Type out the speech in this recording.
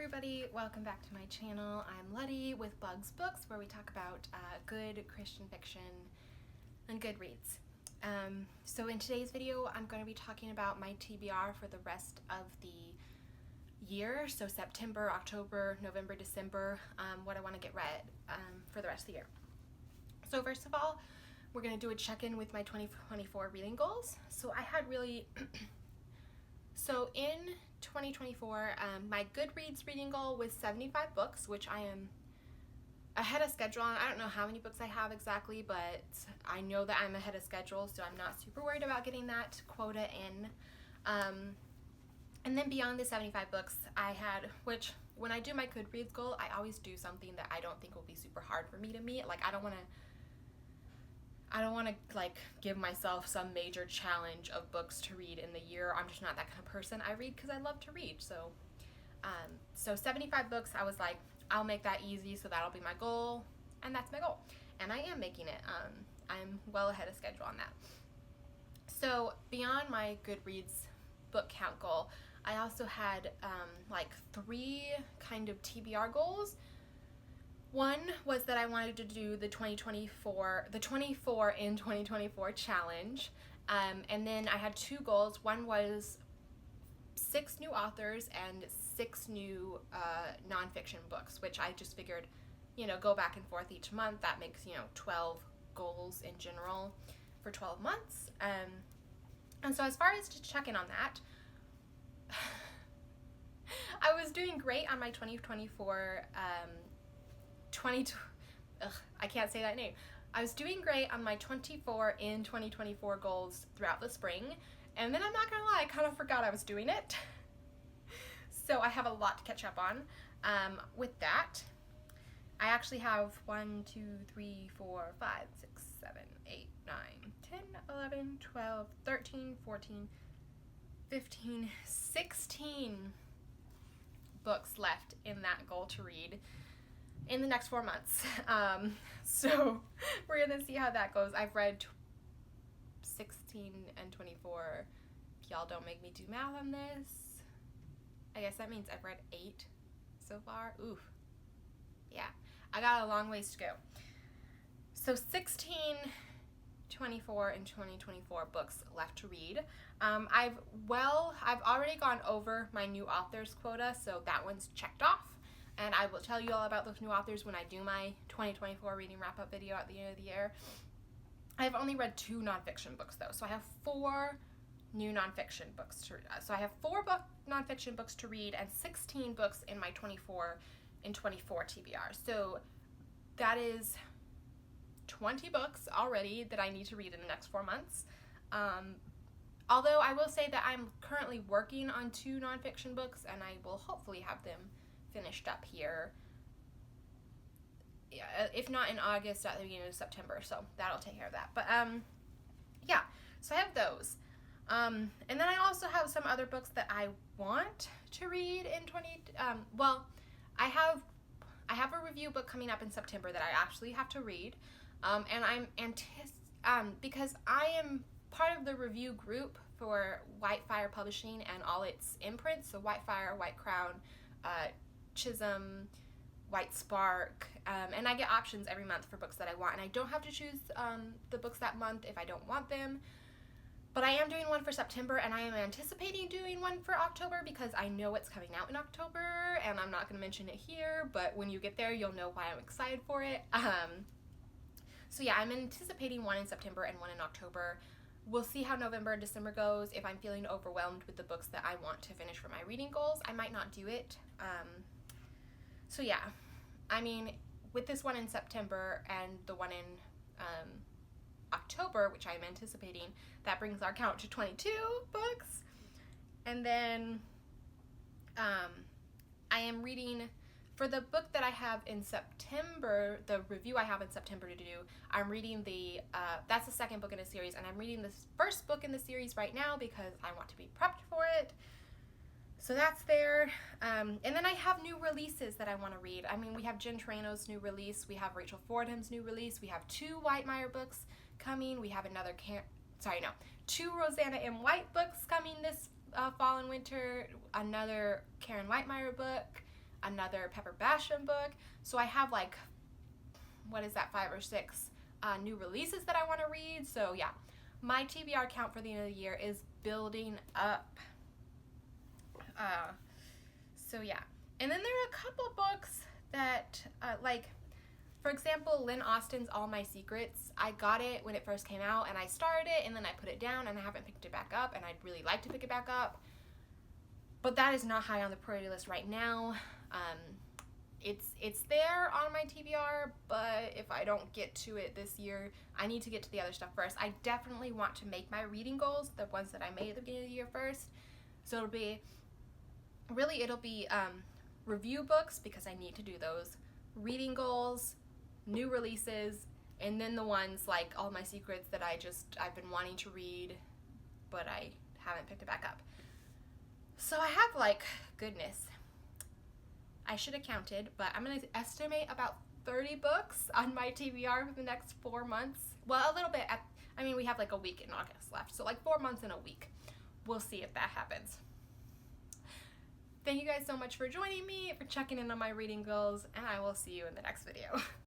everybody, welcome back to my channel. I'm Letty with Bugs Books, where we talk about good Christian fiction and good reads. So in today's video, I'm going to be talking about my TBR for the rest of the year. So September, October, November, December, what I want to get read for the rest of the year. So first of all, we're going to do a check-in with my 2024 reading goals. So I had really... So in 2024, my Goodreads reading goal was 75 books, which I am ahead of schedule on. I don't know how many books I have exactly, but I know that I'm ahead of schedule, so I'm not super worried about getting that quota in. And then beyond the 75 books, I had, which when I do my Goodreads goal, I always do something that I don't think will be super hard for me to meet. Like, I don't want to like give myself some major challenge of books to read in the year. I'm just not that kind of person. I read because I love to read. So 75 books, I was like, I'll make that easy, so that'll be my goal, and that's my goal. And I am making it. I'm well ahead of schedule on that. So beyond my Goodreads book count goal, I also had like 3 kind of TBR goals. One was that I wanted to do the 24 in 2024 challenge, and then I had 2 goals. One was 6 new authors and 6 new nonfiction books, which I just figured, go back and forth each month. That makes, 12 goals in general for 12 months. And so as far as to check in on that, I was doing great on my 2024 I can't say that name. I was doing great on my 24 in 2024 goals throughout the spring, and then I'm not gonna lie, I kind of forgot I was doing it. So I have a lot to catch up on. With that, I actually have 1, 2, 3, 4, 5, 6, 7, 8, 9, 10, 11, 12, 13, 14, 15, 16 books left in that goal to read in the next 4 months. So we're gonna see how that goes. I've read 16 and 24. Y'all don't make me do math on this. I guess that means I've read 8 so far. Oof. Yeah, I got a long ways to go. So 16, 24, and 2024 books left to read. I've already gone over my new authors quota, so that one's checked off. And I will tell you all about those new authors when I do my 2024 reading wrap-up video at the end of the year. I've only read 2 nonfiction books, though, so I have 4 new nonfiction books to read. So I have 4 nonfiction books to read and 16 books in my 24 TBR. So that is 20 books already that I need to read in the next 4 months. Although I will say that I'm currently working on 2 nonfiction books, and I will hopefully have them finished up here, yeah, if not in August, at the beginning of September, so that'll take care of that. But yeah, so I have those, and then I also have some other books that I want to read in I have a review book coming up in September that I actually have to read, and I'm because I am part of the review group for Whitefire Publishing and all its imprints, so Whitefire, White Crown, Chisholm, White Spark, and I get options every month for books that I want, and I don't have to choose the books that month if I don't want them. But I am doing one for September, and I am anticipating doing one for October because I know it's coming out in October, and I'm not going to mention it here, but when you get there, you'll know why I'm excited for it. So yeah, I'm anticipating one in September and one in October. We'll see how November and December goes. If I'm feeling overwhelmed with the books that I want to finish for my reading goals, I might not do it. So yeah, I mean, with this one in September and the one in October, which I'm anticipating, that brings our count to 22 books. And then I am reading, for the book that I have in September, the review I have in September to do, I'm reading that's the second book in a series, and I'm reading this first book in the series right now because I want to be prepped for it. So that's there. And then I have new releases that I want to read. I mean, we have Jen Torano's new release. We have Rachel Fordham's new release. We have 2 Whitemeyer books coming. We have 2 Rosanna M. White books coming this fall and winter. Another Karen Whitemeyer book. another Pepper Basham book. So I have like, what is that, 5 or 6 new releases that I want to read. So yeah, my TBR count for the end of the year is building up. So yeah, and then there are a couple books that like, for example, Lynn Austin's All My Secrets. I got it when it first came out and I started it and then I put it down and I haven't picked it back up, and I'd really like to pick it back up, but that is not high on the priority list right now. It's there on my TBR, but if I don't get to it this year, I need to get to the other stuff first. I definitely want to make my reading goals, the ones that I made at the beginning of the year, first. So it'll be review books, because I need to do those, reading goals, new releases, and then the ones like All My Secrets that I've been wanting to read, but I haven't picked it back up. So I have, like, goodness, I should have counted, but I'm going to estimate about 30 books on my TBR for the next 4 months. Well, a little bit. We have like a week in August left, so like 4 months in a week. We'll see if that happens. Thank you guys so much for joining me, for checking in on my reading goals, and I will see you in the next video.